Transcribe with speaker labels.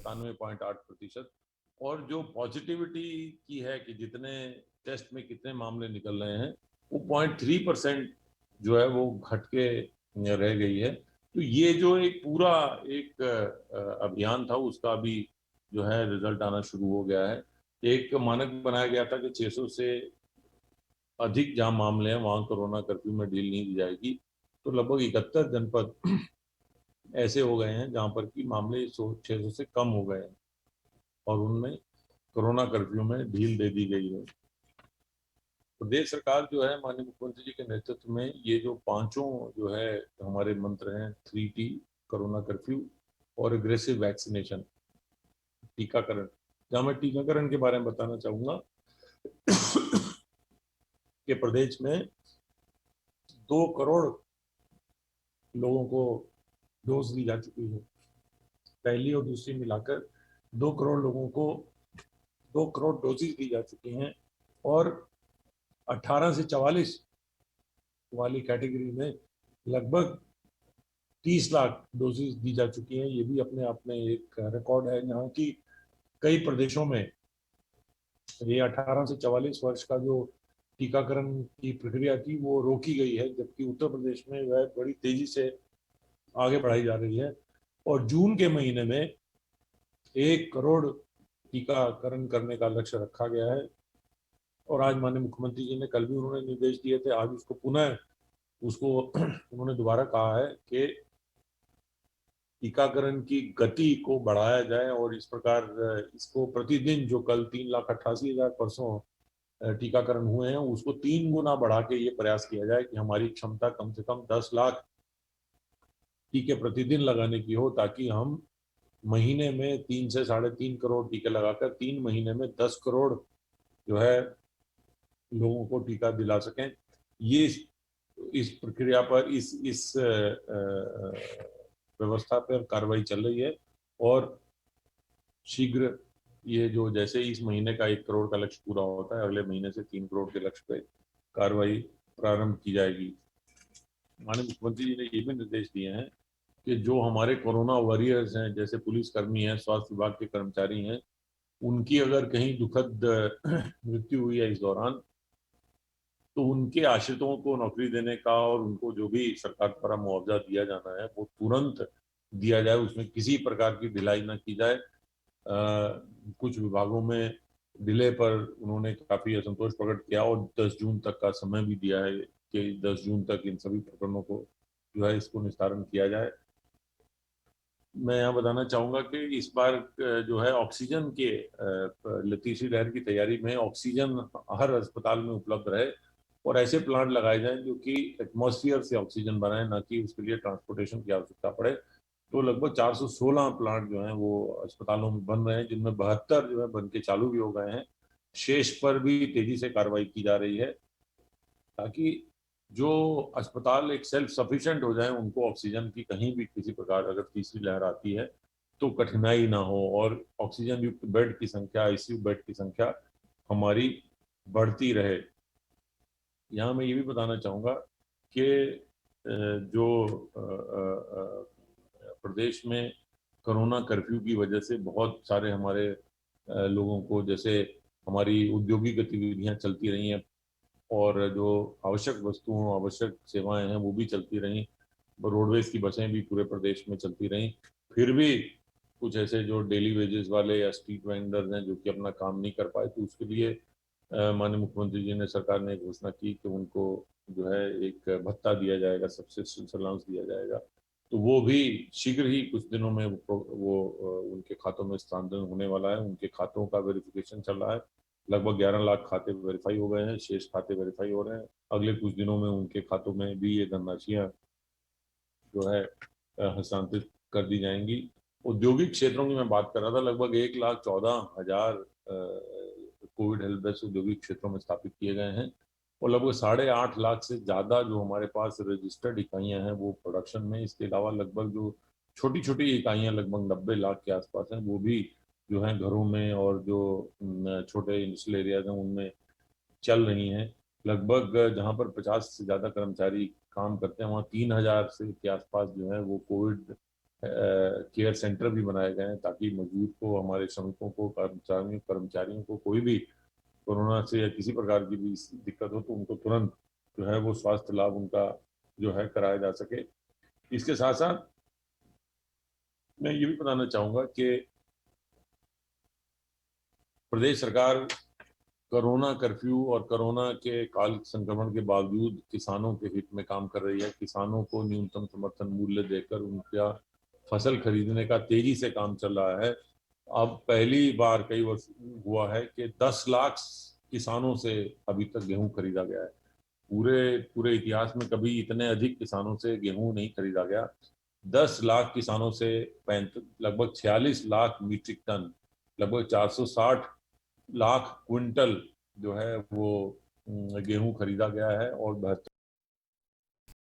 Speaker 1: 97.8%। और जो पॉजिटिविटी की है कि जितने टेस्ट में कितने मामले निकल रहे हैं, वो 0.3% जो है वो घट के रह गई है। तो ये जो एक पूरा एक अभियान था, उसका अभी जो है रिजल्ट आना शुरू हो गया है। एक मानक बनाया गया था कि 600 से अधिक जहां मामले हैं वहां कोरोना कर्फ्यू में ढील नहीं दी जाएगी। तो लगभग 71 जनपद ऐसे हो गए हैं जहां पर कि मामले 600 से कम हो गए हैं और उनमें कोरोना कर्फ्यू में ढील दे दी गई है। प्रदेश सरकार जो है माननीय मुख्यमंत्री जी के नेतृत्व में ये जो पांचों जो है हमारे मंत्र हैं, 3T, कोरोना कर्फ्यू और एग्रेसिव वैक्सीनेशन, टीकाकरण। जहां मैं टीकाकरण के बारे में बताना चाहूंगा कि प्रदेश में 2 करोड़ लोगों को डोज दी जा चुकी है। पहली और दूसरी मिलाकर 2 करोड़ लोगों को 2 करोड़ डोजेज दी जा चुकी हैं। और 18 से 44 वाली कैटेगरी में लगभग 30 लाख डोजेज दी जा चुकी हैं। ये भी अपने आप में एक रिकॉर्ड है। यहाँ की कई प्रदेशों में ये 18 से 44 वर्ष का जो टीकाकरण की प्रक्रिया थी वो रोकी गई है, जबकि उत्तर प्रदेश में वह बड़ी तेजी से आगे बढ़ाई जा रही है। और जून के महीने में 1 करोड़ टीकाकरण करने का लक्ष्य रखा गया है। और आज माननीय मुख्यमंत्री जी ने, कल भी उन्होंने निर्देश दिए थे, आज उसको पुनः उन्होंने दोबारा कहा है कि टीकाकरण की गति को बढ़ाया जाए और इस प्रकार इसको प्रतिदिन, जो कल 3,88,000 परसों टीकाकरण हुए हैं, उसको 3 गुना बढ़ा के ये प्रयास किया जाए कि हमारी क्षमता कम से कम 10 लाख टीके प्रतिदिन लगाने की हो, ताकि हम महीने में 3 से 3.5 करोड़ टीके लगाकर 3 महीने में 10 करोड़ जो है लोगों को टीका दिला सकें। ये इस प्रक्रिया पर, इस व्यवस्था पर कार्रवाई चल रही है। और शीघ्र ये जो, जैसे इस महीने का 1 करोड़ का लक्ष्य पूरा होता है, अगले महीने से 3 करोड़ के लक्ष्य पे कार्रवाई प्रारंभ की जाएगी। माननीय मुख्यमंत्री जी ने ये भी निर्देश दिए हैं कि जो हमारे कोरोना वॉरियर्स हैं, जैसे पुलिसकर्मी हैं, स्वास्थ्य विभाग के कर्मचारी हैं, उनकी अगर कहीं दुखद मृत्यु हुई है इस दौरान, तो उनके आश्रितों को नौकरी देने का और उनको जो भी सरकार द्वारा मुआवजा दिया जाना है वो तुरंत दिया जाए, उसमें किसी प्रकार की ढिलाई न की जाए। कुछ विभागों में डिले पर उन्होंने काफी असंतोष प्रकट किया और 10 जून तक का समय भी दिया है कि 10 जून तक इन सभी प्रकरणों को जो है इसको निस्तारण किया जाए। मैं यहाँ बताना चाहूंगा कि इस बार जो है ऑक्सीजन के तीसरी लहर की तैयारी में ऑक्सीजन हर अस्पताल में उपलब्ध रहे और ऐसे प्लांट लगाए जाएं जो कि एटमॉस्फेयर से ऑक्सीजन बनाए, ना कि उसके लिए ट्रांसपोर्टेशन की आवश्यकता पड़े। तो लगभग 416 प्लांट जो हैं वो अस्पतालों में बन रहे हैं, जिनमें 72 जो है बन के चालू भी हो गए हैं। शेष पर भी तेजी से कार्रवाई की जा रही है, ताकि जो अस्पताल एक सेल्फ सफिशिएंट हो जाए, उनको ऑक्सीजन की कहीं भी किसी प्रकार अगर तीसरी लहर आती है तो कठिनाई ना हो और ऑक्सीजन युक्त बेड की संख्या, आईसीयू बेड की संख्या हमारी बढ़ती रहे। यहाँ मैं ये भी बताना चाहूँगा कि जो प्रदेश में कोरोना कर्फ्यू की वजह से बहुत सारे हमारे लोगों को, जैसे हमारी औद्योगिक गतिविधियां चलती रही हैं और जो आवश्यक वस्तुओं, आवश्यक सेवाएं हैं वो भी चलती रहीं, रोडवेज की बसें भी पूरे प्रदेश में चलती रहीं, फिर भी कुछ ऐसे जो डेली वेजेस वाले या स्ट्रीट वेंडर्स हैं जो कि अपना काम नहीं कर पाए, तो उसके लिए माननीय मुख्यमंत्री जी ने, सरकार ने घोषणा की कि उनको जो है एक भत्ता दिया जाएगा, सब्सिस्टेंस अलाउंस दिया जाएगा। तो वो भी शीघ्र ही कुछ दिनों में वो उनके खातों में स्थानांतरण होने वाला है। उनके खातों का वेरिफिकेशन चल रहा है। लगभग 11 लाख खाते वेरीफाई हो गए हैं, शेष खाते वेरीफाई हो रहे हैं। अगले कुछ दिनों में उनके खातों में भी ये धनराशियां जो है हस्तांतरित कर दी जाएंगी। औद्योगिक क्षेत्रों की मैं बात कर रहा था, लगभग 1,14,000 कोविड हेल्प डेस्क औद्योगिक क्षेत्रों में स्थापित किए गए हैं और लगभग 8.5 लाख से ज़्यादा जो हमारे पास रजिस्टर्ड इकाइयां हैं वो प्रोडक्शन में। इसके अलावा लगभग जो छोटी छोटी इकाइयां लगभग 90 लाख के आसपास हैं, वो भी जो हैं घरों में और जो छोटे इंडस्ट्रियल एरियाज हैं उनमें चल रही हैं। लगभग जहाँ पर 50 से ज़्यादा कर्मचारी काम करते हैं, वहाँ 3,000 से के आसपास जो है वो कोविड केयर सेंटर भी बनाए गए हैं ताकि मजदूर को, हमारे श्रमिकों को, कर्मचारियों को कोई भी कोरोना से या किसी प्रकार की भी दिक्कत हो तो उनको तुरंत जो है वो स्वास्थ्य लाभ उनका जो है कराया जा सके। इसके साथ साथ मैं ये भी बताना चाहूंगा कि प्रदेश सरकार कोरोना कर्फ्यू और कोरोना के काल संक्रमण के बावजूद किसानों के हित में काम कर रही है। किसानों को न्यूनतम समर्थन मूल्य देकर उनका फसल खरीदने का तेजी से काम चल रहा है। अब पहली बार कई वर्ष हुआ है कि 10 लाख किसानों से अभी तक गेहूं खरीदा गया है। पूरे पूरे इतिहास में कभी इतने अधिक किसानों से गेहूं नहीं खरीदा गया। 10 लाख किसानों से लगभग 46 लाख मीट्रिक टन, लगभग 460 लाख क्विंटल जो है वो गेहूं खरीदा गया है और 72